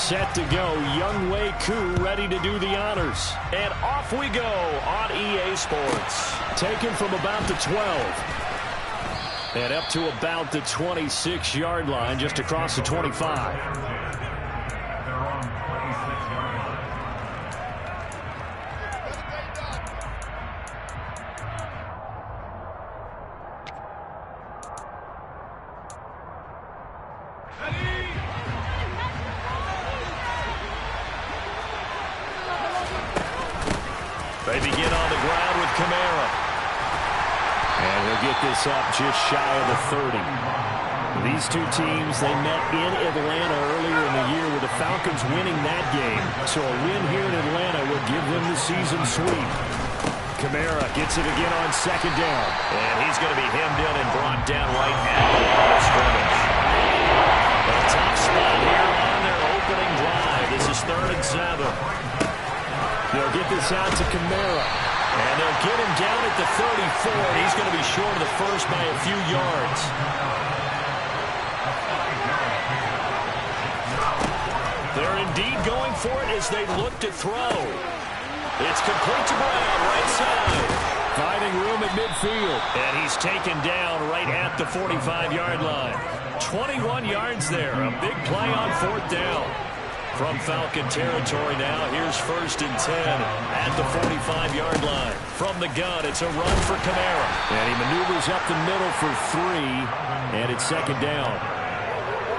set to go. Young Wei Koo ready to do the honors. And off we go on EA Sports. Taken from about the 12. And up to about the 26-yard line, just across the 25. They begin on the ground with Kamara. And he'll get this up just shy of the 30. These two teams, they met in Atlanta earlier in the year with the Falcons winning that game. So a win here in Atlanta would give them the season sweep. Kamara gets it again on second down. And he's going to be hemmed in and brought down right at the line of scrimmage. A tough spot here on their opening drive. This is 3rd and 7. They'll get this out to Kamara. And they'll get him down at the 34. And he's going to be short of the first by a few yards. They're indeed going for it as they look to throw. It's complete to Brown, right side. Finding room at midfield. And he's taken down right at the 45-yard line. 21 yards there. A big play on 4th down. From Falcon territory now, here's 1st and 10 at the 45-yard line. From the gun, it's a run for Kamara. And he maneuvers up the middle for 3, and it's 2nd down.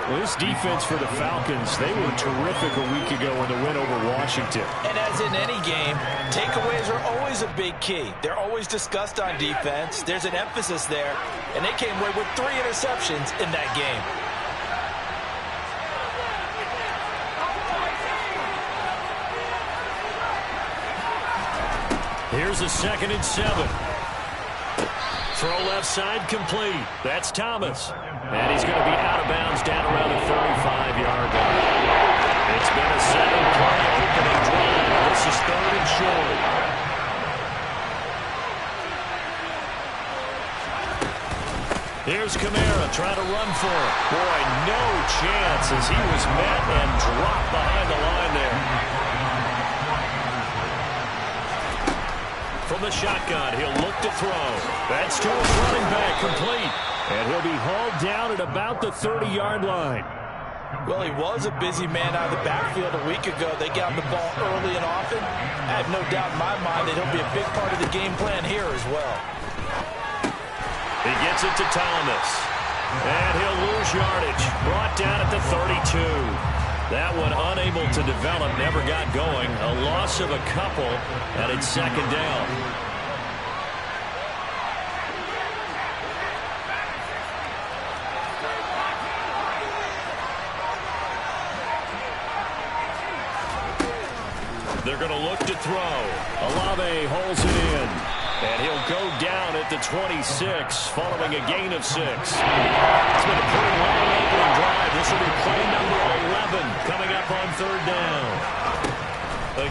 Well, this defense for the Falcons, they were terrific a week ago in the win over Washington. And as in any game, takeaways are always a big key. They're always discussed on defense. There's an emphasis there, and they came away with 3 interceptions in that game. Here's a 2nd and 7. Throw left side complete. That's Thomas. And he's going to be out of bounds down around the 35-yard line. It's been a 7-play opening drive. This is 3rd and short. Here's Kamara trying to run for it. Boy, no chance as he was met and dropped behind the line there. From the shotgun, he'll look to throw. That's to his running back, complete. And he'll be hauled down at about the 30-yard line. Well, he was a busy man out of the backfield a week ago. They got him the ball early and often. I have no doubt in my mind that he'll be a big part of the game plan here as well. He gets it to Thomas. And he'll lose yardage. Brought down at the 32. That one unable to develop, never got going. A loss of a couple, and it's 2nd down. They're going to look to throw. Olave holds it in. And he'll go down at the 26, following a gain of 6. It's been a pretty long opening drive. This will be play number 11 coming up on 3rd down.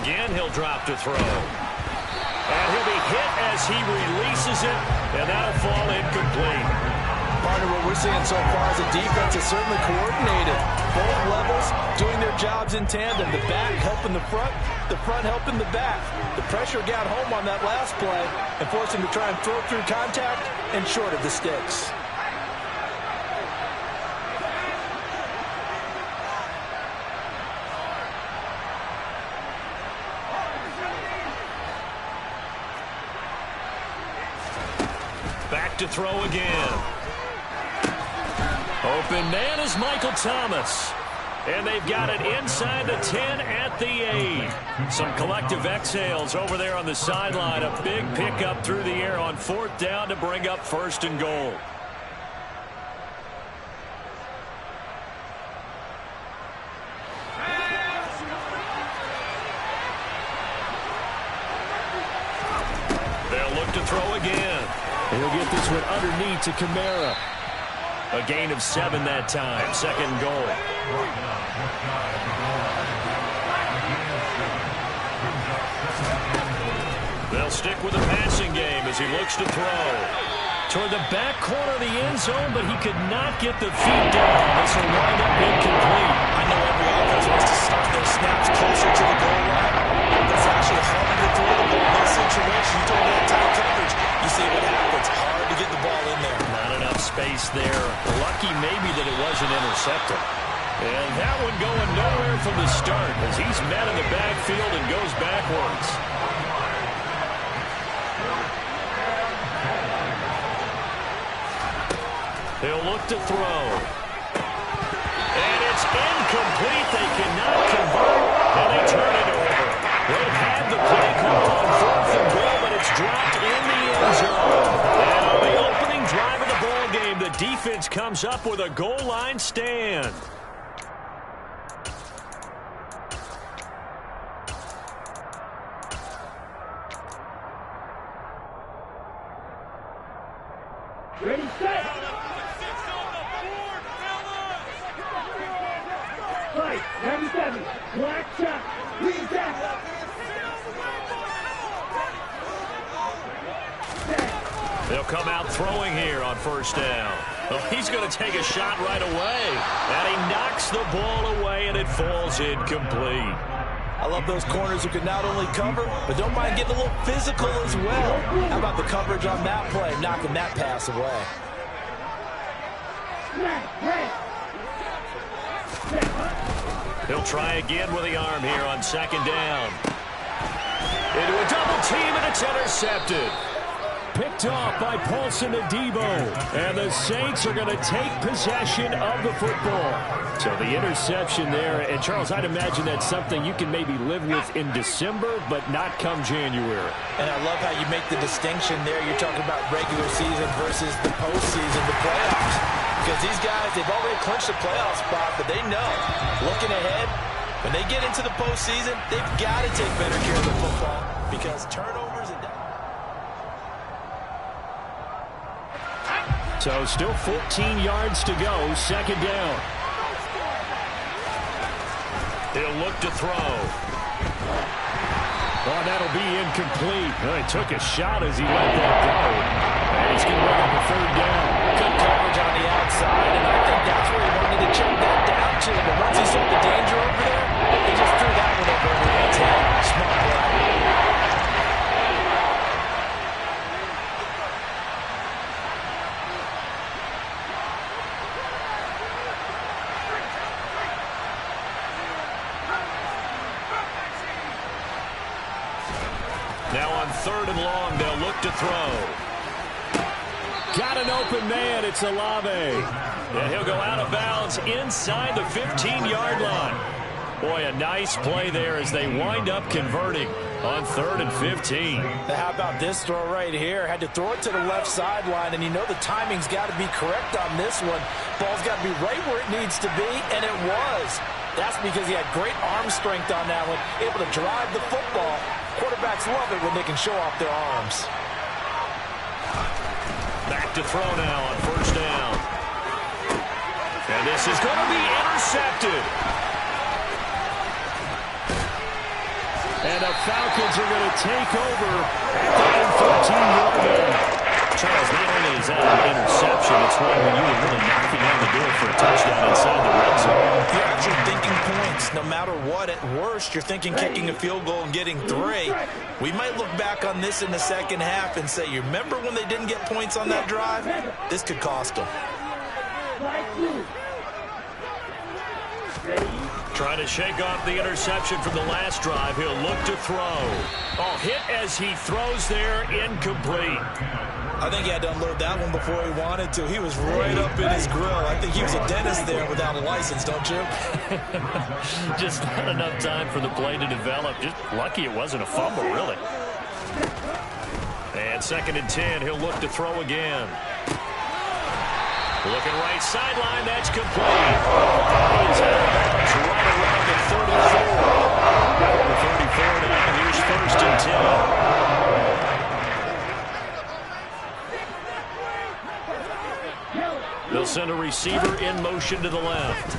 Again, he'll drop to throw. And he'll be hit as he releases it, and that'll fall incomplete. Partner, what we're seeing so far is the defense is certainly coordinated. Both levels doing their jobs in tandem. The back helping the front helping the back. The pressure got home on that last play and forced him to try and throw through contact and short of the sticks. Back to throw again. Open man is Michael Thomas. And they've got it inside the 10 at the 8. Some collective exhales over there on the sideline. A big pickup through the air on 4th down to bring up 1st and goal. They'll look to throw again. He'll get this one underneath to Kamara. A gain of 7 that time. 2nd and goal. They'll stick with the passing game as he looks to throw. Toward the back corner of the end zone, but he could not get the feet down. This will wind up incomplete. I know every offense wants to start there. Lucky maybe that it wasn't intercepted. And that one going nowhere from the start as he's met in the backfield and goes backwards. They'll look to throw. And it's incomplete. They cannot convert, and they turn it over. They had the play call on 4th and goal, but it's dropped in the end zone. And on the opening drive of the ball game, the defense comes up with a goal line stand. Ready, set. Fight, 97, black shot, lead that. They'll come out throwing here on 1st down. Well, he's going to take a shot right away. And he knocks the ball away, and it falls incomplete. I love those corners who can not only cover, but don't mind getting a little physical as well. How about the coverage on that play, knocking that pass away? He'll try again with the arm here on 2nd down. Into a double team, and it's intercepted. Picked off by Paulson Adebo. And the Saints are going to take possession of the football. So the interception there. And, Charles, I'd imagine that's something you can maybe live with in December, but not come January. And I love how you make the distinction there. You're talking about regular season versus the postseason, the playoffs. Because these guys, they've already clinched a playoff spot, but they know, looking ahead, when they get into the postseason, they've got to take better care of the football because turnovers and... So still 14 yards to go, 2nd down. He'll look to throw. Oh, that'll be incomplete. Well, he took a shot as he let that go. And he's going to run up a 3rd down. Good coverage on the outside, and I think that's where he wanted to check that down to. But once he saw the danger over there, he just threw that one over everyone's head. Smart play. Now on 3rd and long, they'll look to throw. Got an open man. It's Olave. And he'll go out of bounds inside the 15-yard line. Boy, a nice play there as they wind up converting on 3rd and 15. How about this throw right here? Had to throw it to the left sideline, and you know the timing's got to be correct on this one. Ball's got to be right where it needs to be, and it was. That's because he had great arm strength on that one, able to drive the football. Quarterbacks love it when they can show off their arms. Back to throw now on 1st down. And this is going to be intercepted. And the Falcons are going to take over at the 14-yard line. Charles, not only is that an interception, it's one when you were really knocking on the door for a touchdown inside the red zone. You're actually thinking points. No matter what, at worst, you're thinking kicking a field goal and getting 3. We might look back on this in the second half and say, you remember when they didn't get points on that drive? This could cost them. Trying to shake off the interception from the last drive. He'll look to throw. Oh, hit as he throws there, incomplete. I think he had to unload that one before he wanted to. He was right up in his grill. I think he was a dentist there without a license, don't you? Just not enough time for the play to develop. Just lucky it wasn't a fumble, really. And 2nd and 10, he'll look to throw again. Looking right sideline, that's complete. He's out of bounds right around the 34. Over 34 now, here's 1st and 10. They'll send a receiver in motion to the left.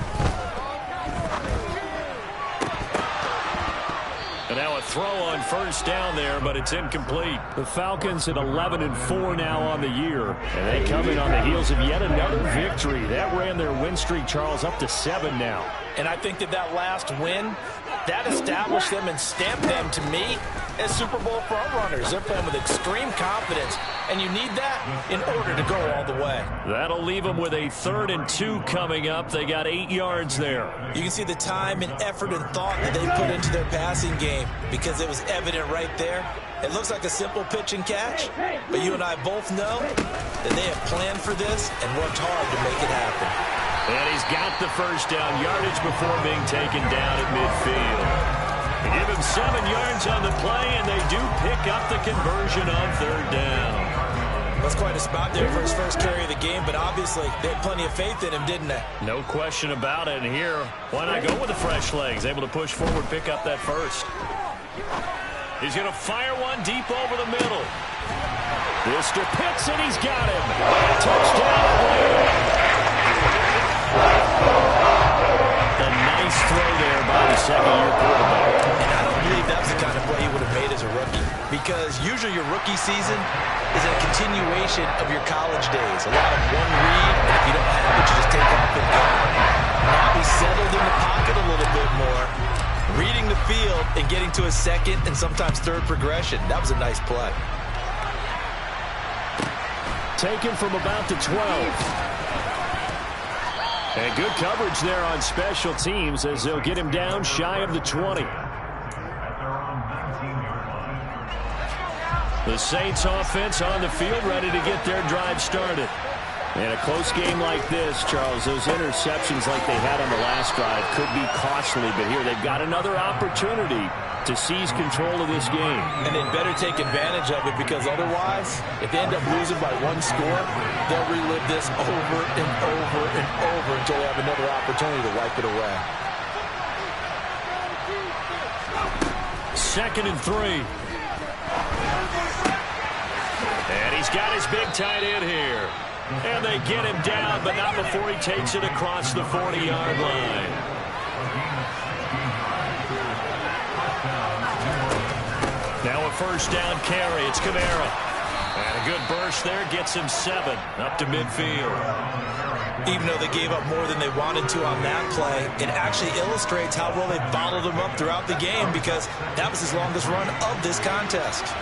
And now a throw on 1st down there, but it's incomplete. The Falcons at 11-4 now on the year. And they come in on the heels of yet another victory. That ran their win streak, Charles, up to 7 now. And I think that last win That established them and stamped them, to me, as Super Bowl frontrunners. They're playing with extreme confidence, and you need that in order to go all the way. That'll leave them with a 3rd and 2 coming up. They got 8 yards there. You can see the time and effort and thought that they put into their passing game because it was evident right there. It looks like a simple pitch and catch, but you and I both know that they have planned for this and worked hard to make it happen. And he's got the first down yardage before being taken down at midfield. They give him 7 yards on the play, and they do pick up the conversion on 3rd down. That's quite a spot there for his first carry of the game, but obviously they had plenty of faith in him, didn't they? No question about it. And here, why not go with the fresh legs? Able to push forward, pick up that first. He's going to fire one deep over the middle. Mr. Pitts, and he's got him. Touchdown. A nice throw there by the second-year quarterback. And I don't believe that was the kind of play he would have made as a rookie, because usually your rookie season is a continuation of your college days. A lot of one read, and if you don't have it, you just take off and go. Now he's settled in the pocket a little bit more, reading the field and getting to a second and sometimes third progression. That was a nice play. Taken from about the 12. And good coverage there on special teams as they'll get him down shy of the 20. The Saints offense on the field, ready to get their drive started. In a close game like this, Charles, those interceptions like they had on the last drive could be costly, but here they've got another opportunity to seize control of this game. And they'd better take advantage of it, because otherwise, if they end up losing by 1 score, they'll relive this over and over and over until they have another opportunity to wipe it away. 2nd and 3. And he's got his big tight end here. And they get him down, but not before he takes it across the 40-yard line. Now a first down carry. It's Kamara. And a good burst there gets him 7 up to midfield. Even though they gave up more than they wanted to on that play, it actually illustrates how well they followed him up throughout the game, because that was his longest run of this contest.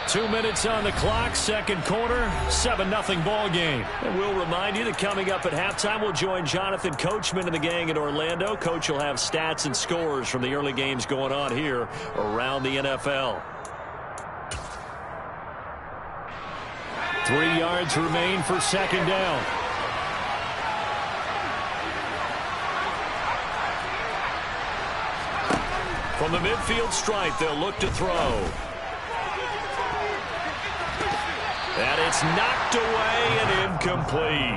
2 minutes on the clock, 2nd quarter, 7-0 ball game. And we'll remind you that coming up at halftime, we'll join Jonathan Coachman and the gang in Orlando. Coach will have stats and scores from the early games going on here around the NFL. 3 yards remain for 2nd down. From the midfield stripe, they'll look to throw. And it's knocked away and incomplete.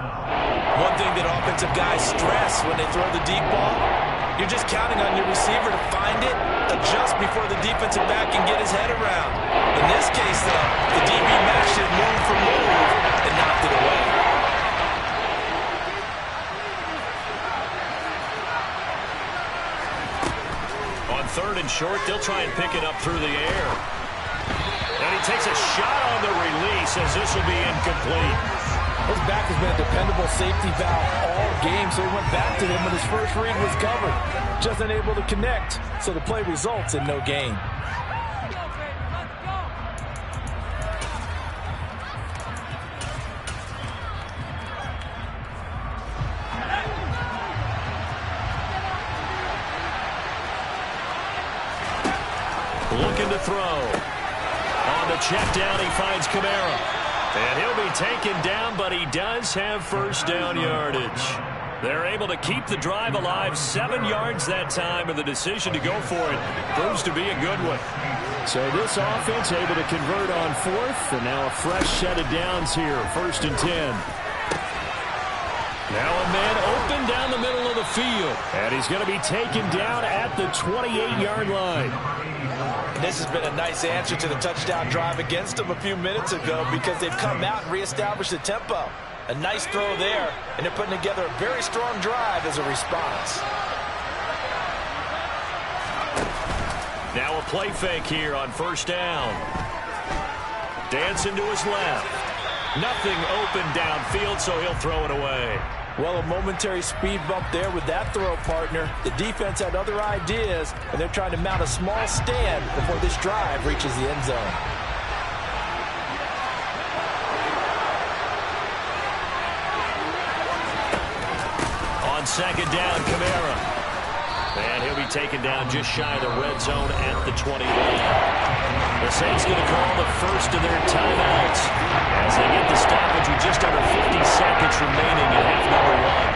One thing that offensive guys stress when they throw the deep ball, you're just counting on your receiver to find it, adjust before the defensive back can get his head around. In this case, though, the DB matched it move for move and knocked it away. On 3rd and short, they'll try and pick it up through the air. And he takes a shot on the release as this will be incomplete. His back has been a dependable safety valve all game, so he went back to him when his first read was covered. Just unable to connect, so the play results in no gain. Looking to throw. On the check down, he finds Kamara. And he'll be taken down, but he does have first down yardage. They're able to keep the drive alive, 7 yards that time, and the decision to go for it proves to be a good one. So this offense able to convert on 4th, and now a fresh set of downs here, 1st and 10. Now a man open down the middle of the field, and he's going to be taken down at the 28-yard line. This has been a nice answer to the touchdown drive against them a few minutes ago, because they've come out and reestablished the tempo. A nice throw there, and they're putting together a very strong drive as a response. Now a play fake here on 1st down. Dancing to his left. Nothing open downfield, so he'll throw it away. Well, a momentary speed bump there with that throw, partner. The defense had other ideas, and they're trying to mount a small stand before this drive reaches the end zone. On second down, Kamara. And he'll be taken down just shy of the red zone at the 21. The Saints going to call the first of their timeouts as they get the stoppage with just under 50 seconds remaining in half number one.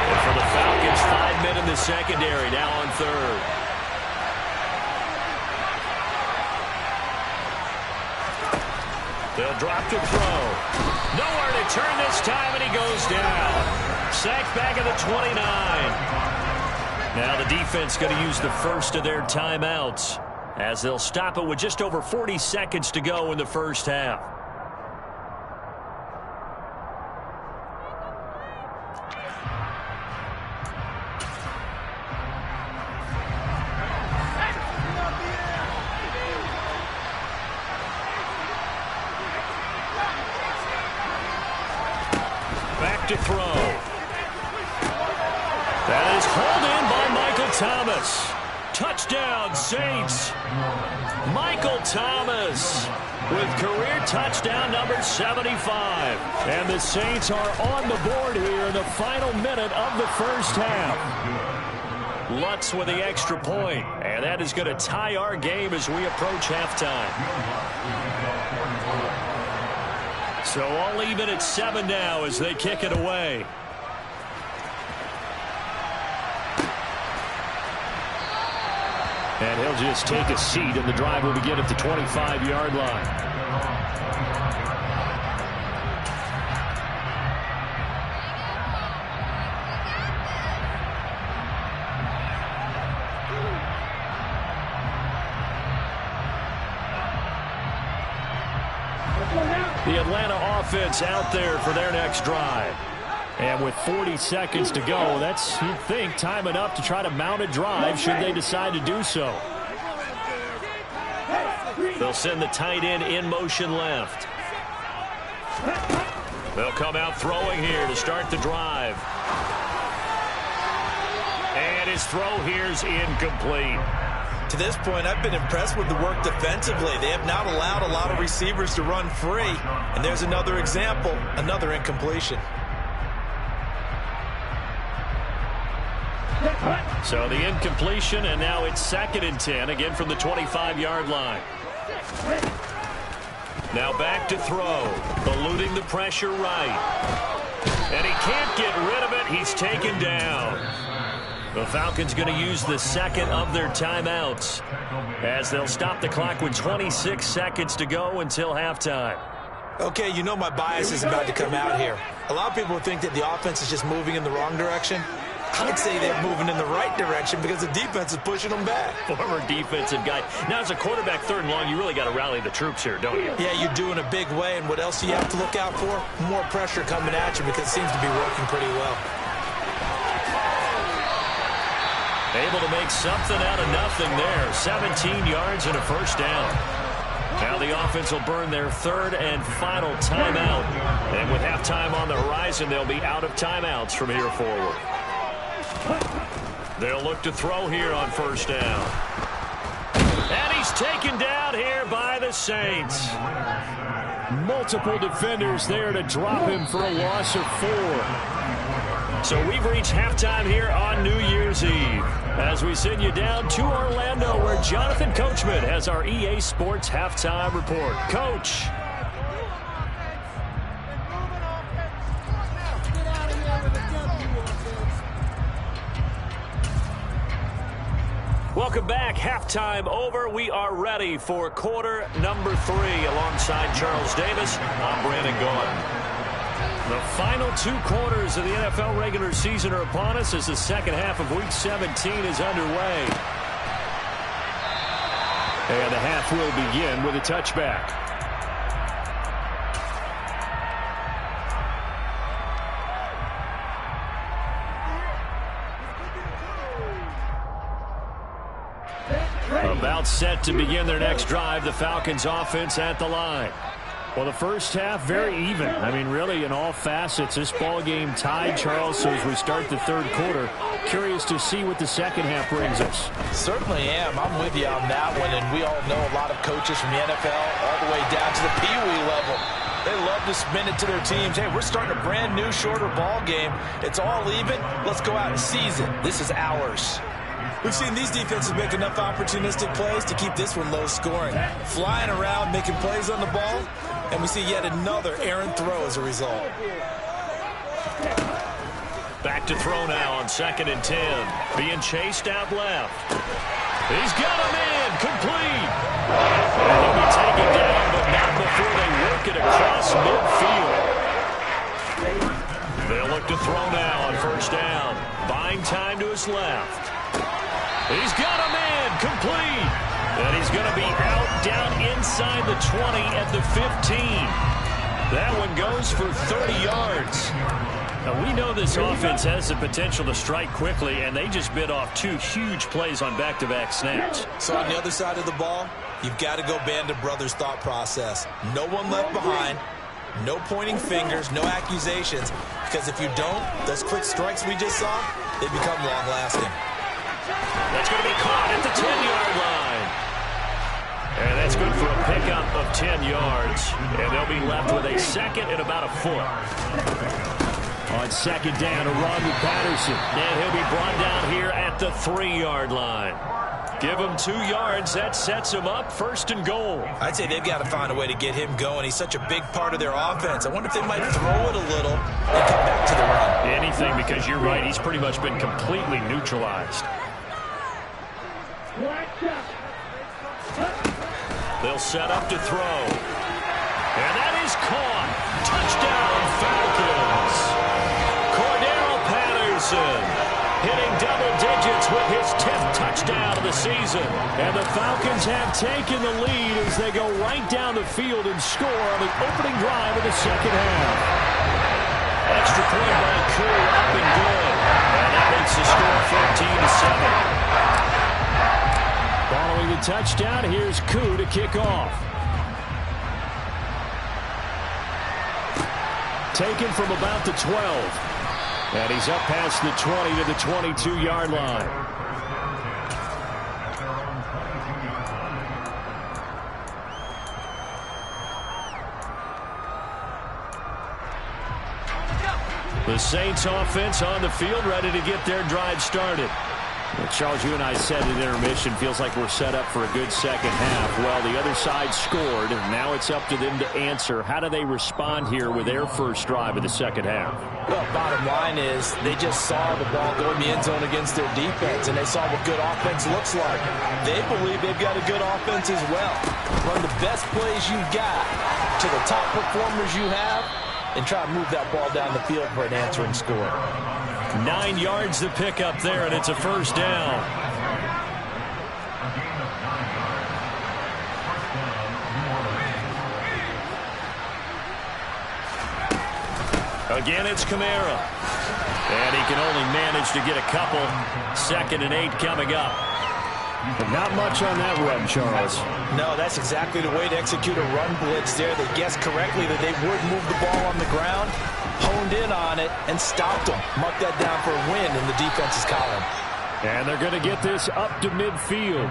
And for the Falcons, 5 men in the secondary, now on third. They'll drop to throw. Nowhere to turn this time, and he goes down. Sacked back at the 29. Now the defense going to use the first of their timeouts as they'll stop it with just over 40 seconds to go in the first half. Back to throw. That is hauled in by Michael Thomas. Touchdown, Saints. Michael Thomas with career touchdown number 75. And the Saints are on the board here in the final minute of the first half. Lutz with the extra point, and that is going to tie our game as we approach halftime. So all even at 7 now as they kick it away. And he'll just take a seat, and the drive will begin at the 25-yard line. The Atlanta offense out there for their next drive. And with 40 seconds to go, that's, you'd think, time enough to try to mount a drive should they decide to do so. They'll send the tight end in motion left. They'll come out throwing here to start the drive. And his throw here's incomplete. To this point, I've been impressed with the work defensively. They have not allowed a lot of receivers to run free. And there's another example, another incompletion. So the incompletion, and now it's 2nd and 10, again from the 25-yard line. Now back to throw, eluding the pressure right. And he can't get rid of it. He's taken down. The Falcons going to use the second of their timeouts as they'll stop the clock with 26 seconds to go until halftime. Okay, you know my bias is about to come out here. A lot of people think that the offense is just moving in the wrong direction. I'd say they're moving in the right direction because the defense is pushing them back. Former defensive guy. Now, as a quarterback 3rd and long, you really got to rally the troops here, don't you? Yeah, you do in a big way. And what else do you have to look out for? More pressure coming at you because it seems to be working pretty well. Able to make something out of nothing there. 17 yards and a first down. Now the offense will burn their 3rd and final timeout. And with halftime on the horizon, they'll be out of timeouts from here forward. They'll look to throw here on first down. And he's taken down here by the Saints. Multiple defenders there to drop him for a loss of 4. So we've reached halftime here on New Year's Eve as we send you down to Orlando where Jonathan Coachman has our EA Sports halftime report. Coach. Welcome back. Halftime over. We are ready for quarter number 3 alongside Charles Davis. I'm Brandon Gaudin. The final 2 quarters of the NFL regular season are upon us as the second half of Week 17 is underway. And the half will begin with a touchback. About set to begin their next drive, the Falcons offense at the line. Well, the first half, very even. I mean, really, in all facets, this ball game tied, Charles. So as we start the third quarter, curious to see what the second half brings us. Certainly am. I'm with you on that one. And we all know a lot of coaches from the NFL all the way down to the Pee-wee level. They love to spin it to their teams. Hey, we're starting a brand new, shorter ball game. It's all even. Let's go out and seize it. This is ours. We've seen these defenses make enough opportunistic plays to keep this one low scoring. Flying around, making plays on the ball, and we see yet another errant throw as a result. Back to throw now on 2nd and 10. Being chased out left. He's got him in. Complete. And he'll be taken down, but not before they work it across midfield. They'll look to throw now on 1st down. Buying time to his left. He's got him in, complete. And he's going to be out down inside the 20 at the 15. That one goes for 30 yards. Now, we know this offense has the potential to strike quickly, and they just bit off 2 huge plays on back-to-back snaps. So on the other side of the ball, you've got to go Band of Brothers thought process. No one left behind. No pointing fingers, no accusations. Because if you don't, those quick strikes we just saw, they become long-lasting. That's going to be caught at the 10-yard line. And that's good for a pickup of 10 yards. And they'll be left with a 2nd and about a foot. On 2nd down, a run with Patterson. And he'll be brought down here at the 3-yard line. Give him 2 yards. That sets him up 1st and goal. I'd say they've got to find a way to get him going. He's such a big part of their offense. I wonder if they might throw it a little and come back to the run. Anything, because you're right. He's pretty much been completely neutralized. They'll set up to throw. And that is caught. Touchdown, Falcons. Cordero Patterson hitting double digits with his 10th touchdown of the season. And the Falcons have taken the lead as they go right down the field and score on the opening drive of the second half. Extra point by Curry, up and good. And that makes the score 14-7. Following the touchdown, here's Koo to kick off. Taken from about the 12. And he's up past the 20 to the 22-yard line. The Saints offense on the field, ready to get their drive started. Well, Charles, you and I said at intermission, feels like we're set up for a good second half. Well, the other side scored, and now it's up to them to answer. How do they respond here with their first drive of the second half? Well, bottom line is they just saw the ball go in the end zone against their defense, and they saw what good offense looks like. They believe they've got a good offense as well. Run the best plays you've got to the top performers you have, and try to move that ball down the field for an answering score. 9 yards to pick up there, and it's a 1st down. Again, it's Kamara. And he can only manage to get a couple. 2nd and 8 coming up. But not much on that run, Charles. No, that's exactly the way to execute a run blitz there. They guessed correctly that they would move the ball on the ground, honed in on it, and stopped them. Mark that down for a win in the defense's column. And they're going to get this up to midfield.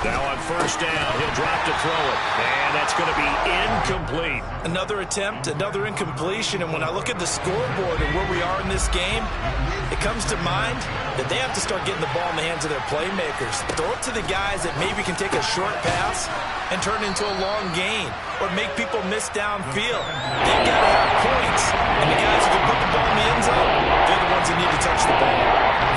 Now on 1st down, he'll drop to throw it. And that's going to be incomplete. Another attempt, another incompletion. And when I look at the scoreboard and where we are in this game, it comes to mind that they have to start getting the ball in the hands of their playmakers. Throw it to the guys that maybe can take a short pass and turn it into a long gain or make people miss downfield. They've got to have points. And the guys who can put the ball in the end zone, they're the ones that need to touch the ball.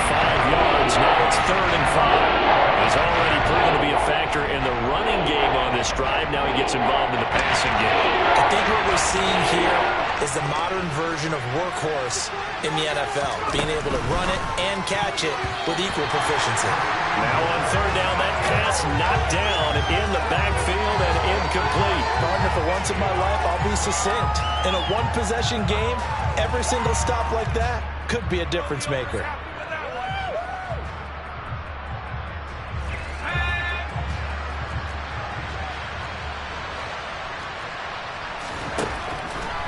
5 yards. Now it's 3rd and 5. He's already proven to be a factor in the running game on this drive. Now he gets involved in the passing game. I think what we're seeing here is the modern version of workhorse in the NFL, being able to run it and catch it with equal proficiency. Now on third down, that pass knocked down in the backfield and incomplete. Partner, for once in my life, I'll be succinct. In a one-possession game, every single stop like that could be a difference maker.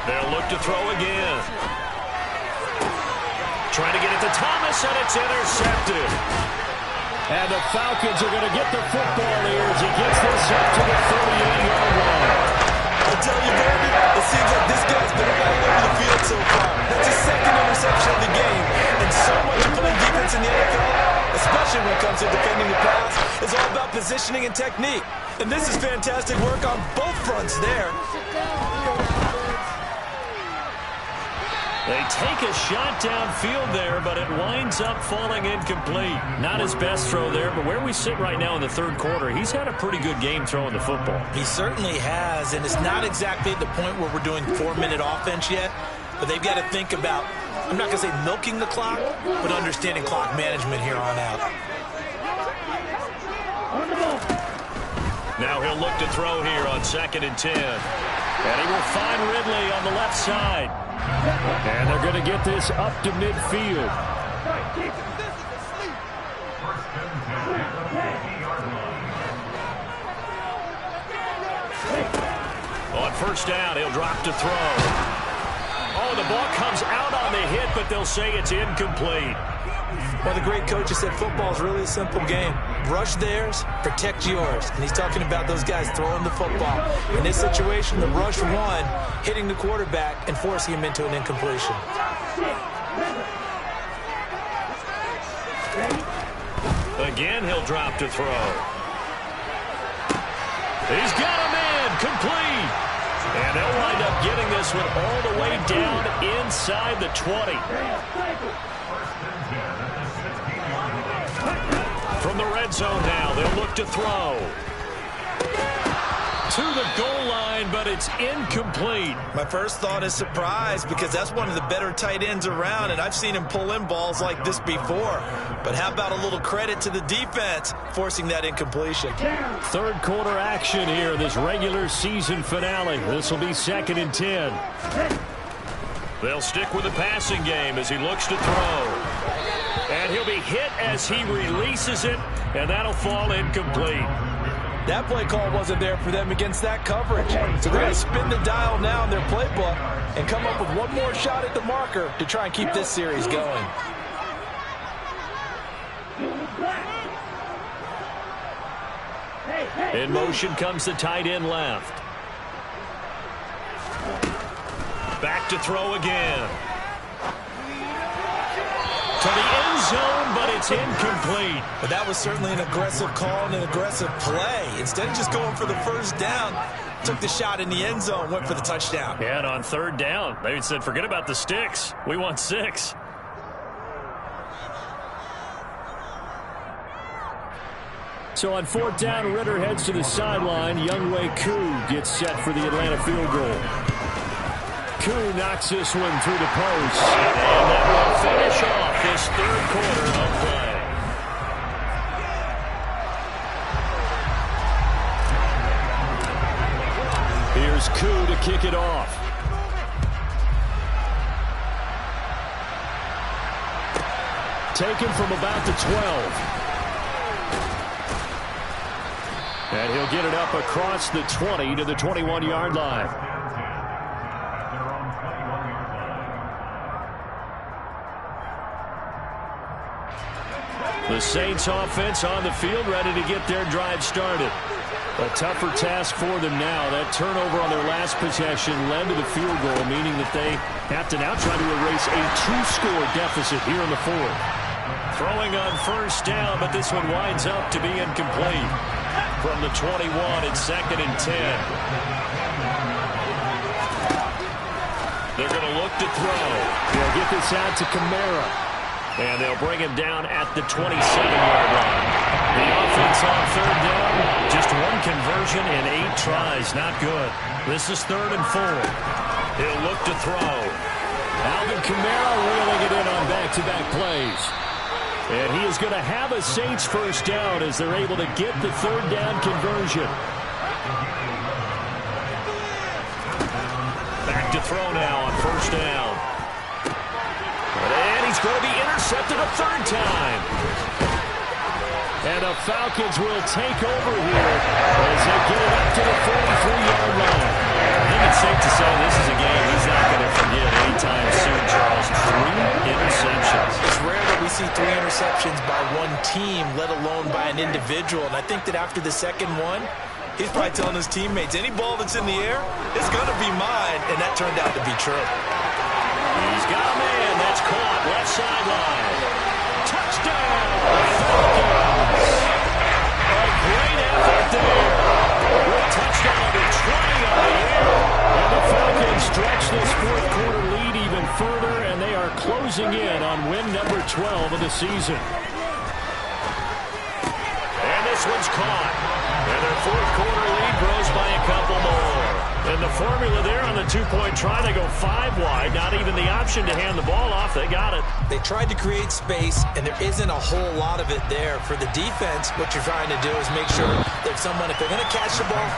They'll look to throw again. Trying to get it to Thomas, and it's intercepted. And the Falcons are going to get the football here as he gets this up to the 38-yard line. I tell you, Brandon, it seems like this guy's been all over the field so far. That's his second interception of the game. And so much of playing defense in the NFL, especially when it comes to defending the pass, is all about positioning and technique. And this is fantastic work on both fronts there. They take a shot downfield there, but it winds up falling incomplete. Not his best throw there, but where we sit right now in the third quarter, he's had a pretty good game throwing the football. He certainly has, and it's not exactly at the point where we're doing 4-minute offense yet, but they've got to think about, I'm not going to say milking the clock, but understanding clock management here on out. Now he'll look to throw here on 2nd and 10. And he will find Ridley on the left side. And they're going to get this up to midfield. On first down, he'll drop to throw. Oh, the ball comes out on the hit, but they'll say it's incomplete. Well, the great coach has said football is really a simple game. Rush theirs, protect yours. And he's talking about those guys throwing the football. In this situation, the rush one, hitting the quarterback and forcing him into an incompletion. Again, he'll drop to throw. He's got a man, complete. And they'll wind up getting this one all the way down inside the 20. From the red zone now, they'll look to throw. To the goal line, but it's incomplete. My first thought is surprise, because that's one of the better tight ends around, and I've seen him pull in balls like this before. But how about a little credit to the defense forcing that incompletion? Third quarter action here, this regular season finale. This will be 2nd and 10. They'll stick with the passing game as he looks to throw. And he'll be hit as he releases it, and that'll fall incomplete. That play call wasn't there for them against that coverage. So they're going to spin the dial now in their playbook and come up with one more shot at the marker to try and keep this series going. In motion comes the tight end left. Back to throw again. To the end zone, but it's incomplete. But that was certainly an aggressive call and an aggressive play. Instead of just going for the first down, took the shot in the end zone, went for the touchdown. Yeah, and on third down, they said, forget about the sticks. We want 6. So on 4th down, Ritter heads to the sideline. Younghoe Koo gets set for the Atlanta field goal. Koo knocks this one through the post. And that will finish off this third quarter of play. Here's Koo to kick it off. Taken from about the 12. And he'll get it up across the 20 to the 21-yard line. The Saints offense on the field, ready to get their drive started. A tougher task for them now. That turnover on their last possession led to the field goal, meaning that they have to now try to erase a 2-score deficit here in the 4th. Throwing on first down, but this one winds up to be incomplete. From the 21, it's 2nd and 10. They're going to look to throw. They'll get this out to Kamara. And they'll bring him down at the 27-yard line. The offense on third down, just one conversion in 8 tries. Not good. This is 3rd and 4. He'll look to throw. Alvin Kamara reeling it in on back-to-back plays. And he is going to have a Saints first down as they're able to get the third down conversion. Back to throw now on first down. And he's going to be intercepted a third time. And the Falcons will take over here as they get it up to the 43-yard line. I think it's safe to say this is a game he's not going to forget anytime soon, Charles. 3 interceptions. It's rare that we see 3 interceptions by one team, let alone by an individual. And I think that after the second one, he's probably telling his teammates, any ball that's in the air, it's going to be mine. And that turned out to be true. He's got a man that's caught left sideline. Touchdown, Falcons. A great effort there. With touchdown to 20 on the air. And the Falcons stretch this fourth quarter lead even further, and they are closing in on win number 12 of the season. And this one's caught. And their fourth quarter lead grows by a couple more. And the formula there on the two-point try, they go 5 wide. Not even the option to hand the ball off. They got it. They tried to create space, and there isn't a whole lot of it there. For the defense, what you're trying to do is make sure that if they're going to catch the ball,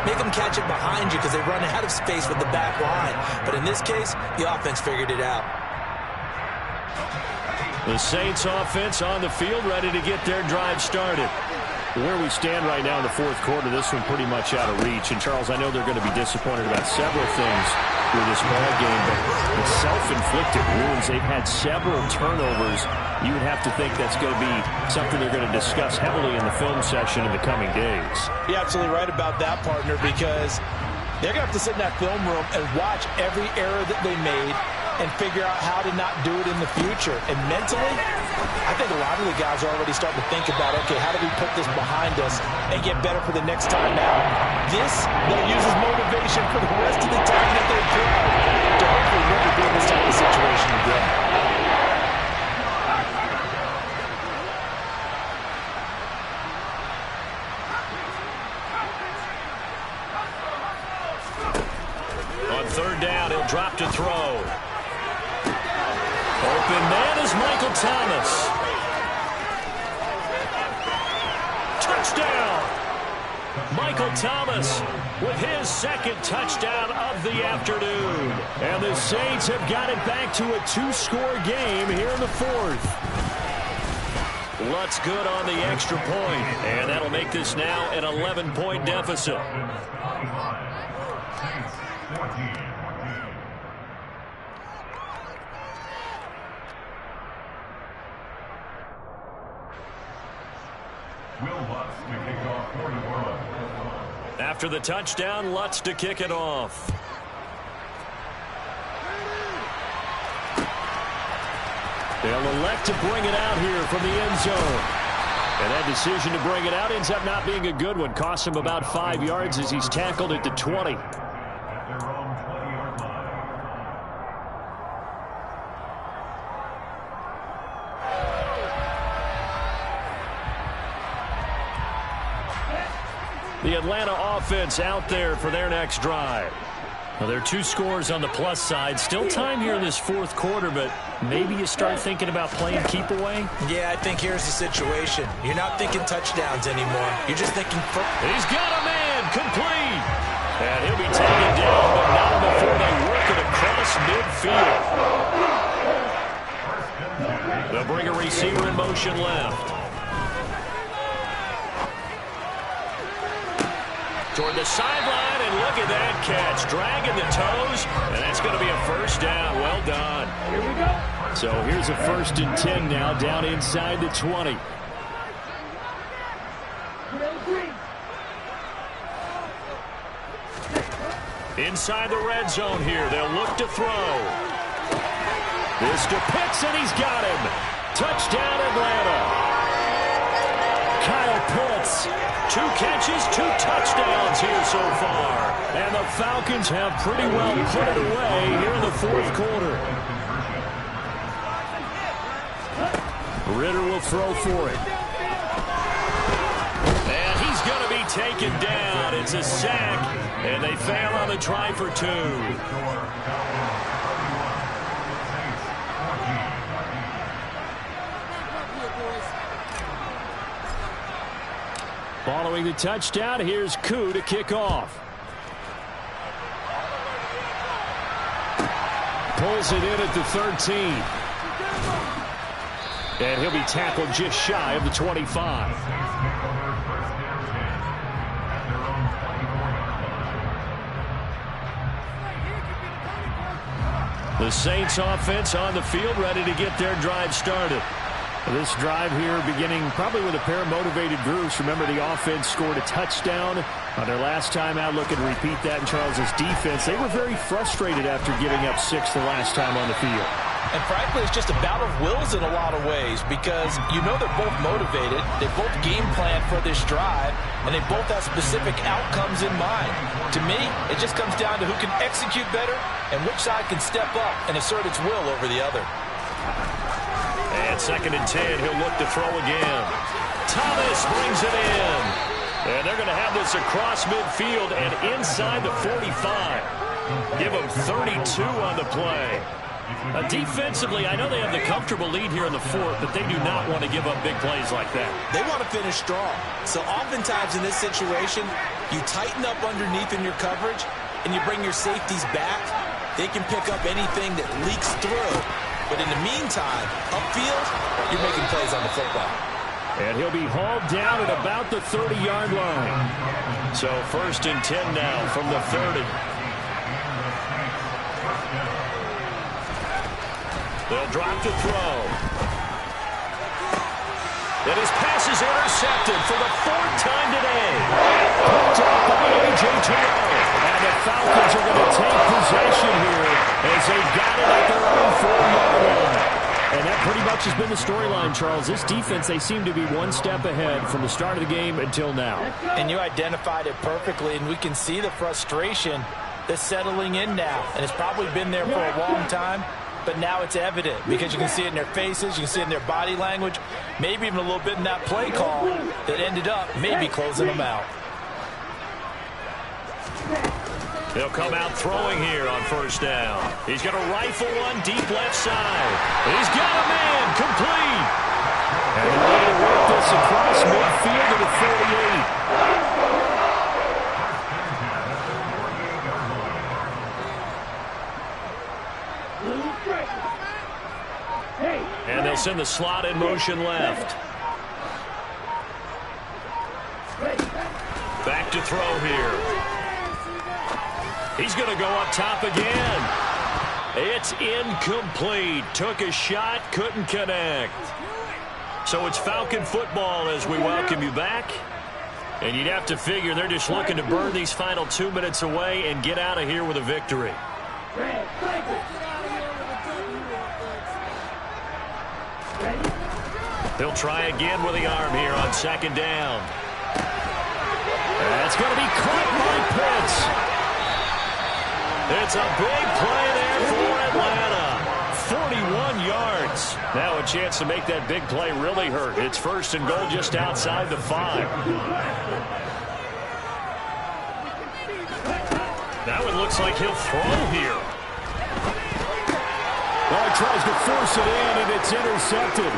make them catch it behind you because they run out of space with the back line. But in this case, the offense figured it out. The Saints offense on the field, ready to get their drive started. Where we stand right now in the fourth quarter, this one pretty much out of reach. And, Charles, I know they're going to be disappointed about several things with this ball game, but the self-inflicted wounds, they've had several turnovers. You would have to think that's going to be something they're going to discuss heavily in the film session in the coming days. You're absolutely right about that, partner, because they're going to have to sit in that film room and watch every error that they made and figure out how to not do it in the future. And mentally, I think a lot of the guys are already starting to think about, okay, how do we put this behind us and get better for the next time out? This, they'll use as motivation for the rest of the time that they play to hopefully never be in this type of situation again. On third down, he'll drop to throw. Open man is Michael Thomas. Touchdown! Michael Thomas with his second touchdown of the afternoon. And the Saints have got it back to a 2-score game here in the fourth. Lutz good on the extra point, and that'll make this now an 11-point deficit. After the touchdown, Lutz to kick it off. They'll elect to bring it out here from the end zone. And that decision to bring it out ends up not being a good one. Cost him about 5 yards as he's tackled at the 20. The Atlanta offense out there for their next drive. Well, there are 2 scores on the plus side. Still time here in this fourth quarter, but maybe you start thinking about playing keep away? Yeah, I think here's the situation. You're not thinking touchdowns anymore. You're just thinking... He's got a man complete. And he'll be taken down, but not before they work it across midfield. They'll bring a receiver in motion left. Toward the sideline, and look at that catch. Dragging the toes, and that's going to be a first down. Well done. Here we go. So here's a 1st and 10 now, down inside the 20. Inside the red zone here. They'll look to throw. This to Pitts, and he's got him. Touchdown, Atlanta. Kyle Pitts, 2 catches, 2 touchdowns here so far. And the Falcons have pretty well put it away here in the fourth quarter. Ritter will throw for it. And he's going to be taken down. It's a sack, and they fail on the try for 2. Following the touchdown, here's Koo to kick off. Pulls it in at the 13. And he'll be tackled just shy of the 25. The Saints offense on the field, ready to get their drive started. This drive here beginning probably with a pair of motivated groups. Remember, the offense scored a touchdown on their last time out. Looking to repeat that in Charles's defense. They were very frustrated after giving up 6 the last time on the field. And frankly, it's just a battle of wills in a lot of ways because you know they're both motivated. They both game plan for this drive, and they both have specific outcomes in mind. To me, it just comes down to who can execute better and which side can step up and assert its will over the other. And 2nd and 10, he'll look to throw again. Thomas brings it in. And they're going to have this across midfield and inside the 45. Give them 32 on the play. Defensively, I know they have the comfortable lead here in the 4th, but they do not want to give up big plays like that. They want to finish strong. So oftentimes in this situation, you tighten up underneath in your coverage, and you bring your safeties back. They can pick up anything that leaks through. But in the meantime, upfield, you're making plays on the football. And he'll be hauled down at about the 30-yard line. So 1st and 10 now from the 30. They'll drop to throw. And his pass is intercepted for the 4th time today. Picked up by MJordan. And the Falcons are going to take possession here as they got it at their own 4-yard line. And that pretty much has been the storyline, Charles. This defense, they seem to be one step ahead from the start of the game until now. And you identified it perfectly, and we can see the frustration that's settling in now. And it's probably been there for a long time, but now it's evident because you can see it in their faces, you can see it in their body language, maybe even a little bit in that play call that ended up maybe closing them out. They'll come out throwing here on 1st down. He's going to rifle one deep left side. He's got a man complete. And they're able to work this across midfield to the 48. And they'll send the slot in motion left. Back to throw here. He's going to go up top again. It's incomplete. Took a shot, couldn't connect. So it's Falcon football as we welcome you back. And you'd have to figure they're just looking to burn these final 2 minutes away and get out of here with a victory. They'll try again with the arm here on 2nd down. That's going to be caught by Pitts. It's a big play there for Atlanta. 41 yards. Now a chance to make that big play really hurt. It's 1st and goal just outside the 5. Now it looks like he'll throw here. Well, he tries to force it in, and it's intercepted.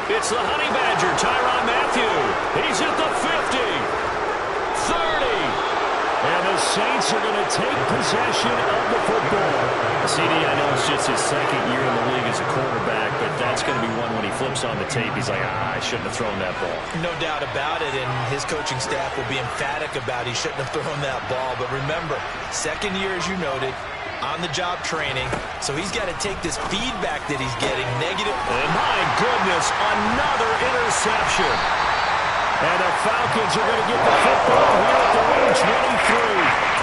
It's the Honey Badger, Tyrann Mathieu. He's at the 50. 30. And the Saints are going to take possession of the football. CD, I know it's just his 2nd year in the league as a quarterback, but that's going to be one when he flips on the tape. He's like, I shouldn't have thrown that ball. No doubt about it, and his coaching staff will be emphatic about he shouldn't have thrown that ball. But remember, 2nd year, as you noted, on-the-job training, so he's got to take this feedback that he's getting negative. And my goodness, another interception. And the Falcons are going to get the football here at their own 23.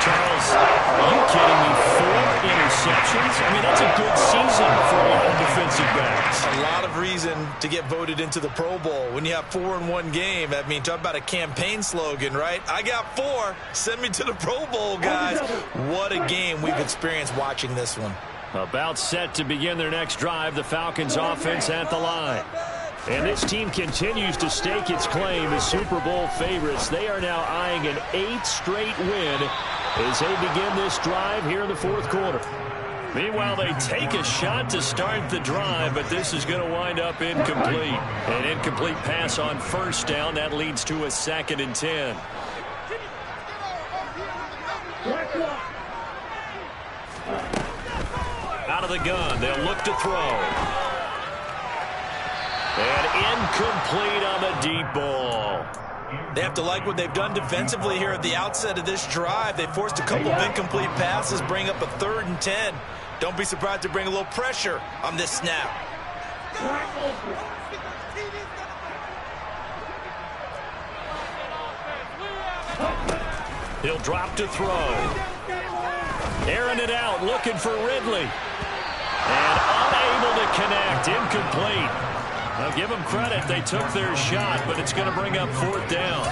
Charles, are you kidding me? 4 interceptions? I mean, that's a good season for a lot of defensive backs. A lot of reason to get voted into the Pro Bowl. When you have 4 in one game, I mean, talk about a campaign slogan, right? I got 4. Send me to the Pro Bowl, guys. What a game we've experienced watching this one. About set to begin their next drive. The Falcons offense at the line. And this team continues to stake its claim as Super Bowl favorites. They are now eyeing an 8th straight win as they begin this drive here in the fourth quarter. Meanwhile, they take a shot to start the drive, but this is going to wind up incomplete. An incomplete pass on first down. That leads to a 2nd and 10. Out of the gun, they'll look to throw. And incomplete on the deep ball. They have to like what they've done defensively here at the outset of this drive. They forced a couple of incomplete passes, bring up a 3rd and 10. Don't be surprised to bring a little pressure on this snap. He'll drop to throw. Airing it out, looking for Ridley. And unable to connect, incomplete. Now give them credit, they took their shot, but it's going to bring up 4th down.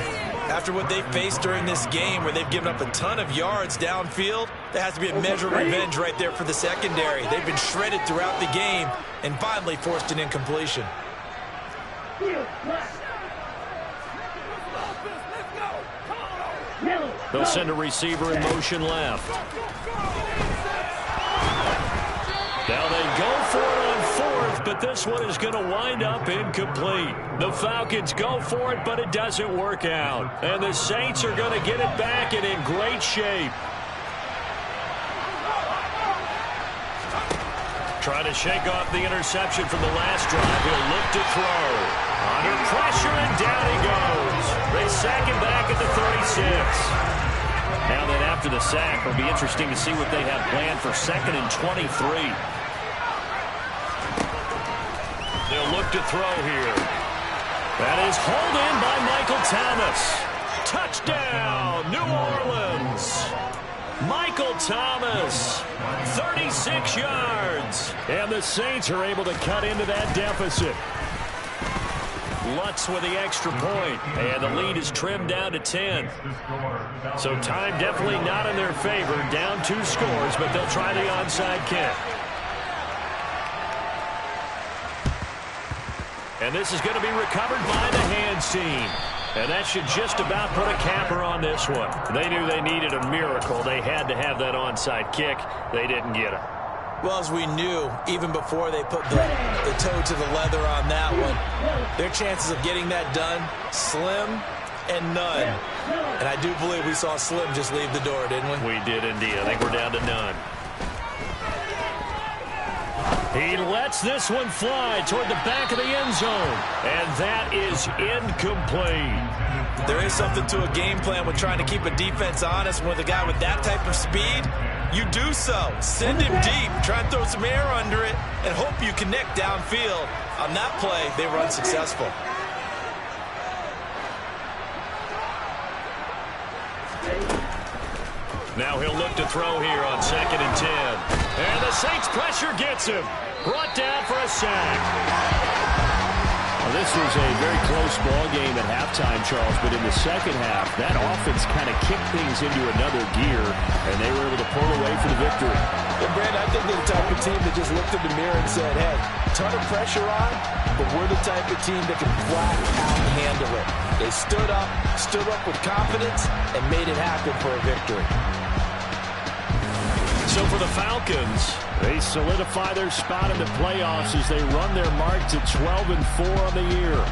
After what they faced during this game where they've given up a ton of yards downfield, there has to be a measure of revenge right there for the secondary. They've been shredded throughout the game and finally forced an incompletion. They'll send a receiver in motion left. Now they go for it on 4th, but this one is going to wind up incomplete. The Falcons go for it, but it doesn't work out. And the Saints are going to get it back and in great shape. Trying to shake off the interception from the last drive. He'll look to throw. Under pressure, and down he goes. They sack him back at the 36. Now then, after the sack, it'll be interesting to see what they have planned for 2nd and 23. They'll look to throw here. That is hauled in by Michael Thomas. Touchdown, New Orleans. Michael Thomas, 36 yards. And the Saints are able to cut into that deficit. Lutz with the extra point, and the lead is trimmed down to 10. So time definitely not in their favor. Down 2 scores, but they'll try the onside kick. And this is going to be recovered by the hands team. And that should just about put a capper on this one. They knew they needed a miracle. They had to have that onside kick. They didn't get it. Well, as we knew, even before they put the toe to the leather on that one, their chances of getting that done, slim and none. And I do believe we saw Slim just leave the door, didn't we? We did indeed. I think we're down to none. He lets this one fly toward the back of the end zone. And that is incomplete. There is something to a game plan with trying to keep a defense honest. With a guy with that type of speed, you do so. Send him deep. Try and throw some air under it and hope you connect downfield. On that play, they run successful. Now he'll look to throw here on 2nd and 10. And the Saints pressure gets him. Brought down for a sack. Well, this was a very close ball game at halftime, Charles, but in the second half, that offense kind of kicked things into another gear, and they were able to pull away for the victory. And Brandon, I think they're the type of team that just looked in the mirror and said, hey, ton of pressure on, but we're the type of team that can flat out handle it. They stood up with confidence, and made it happen for a victory. So for the Falcons, they solidify their spot in the playoffs as they run their mark to 12-4 on the year.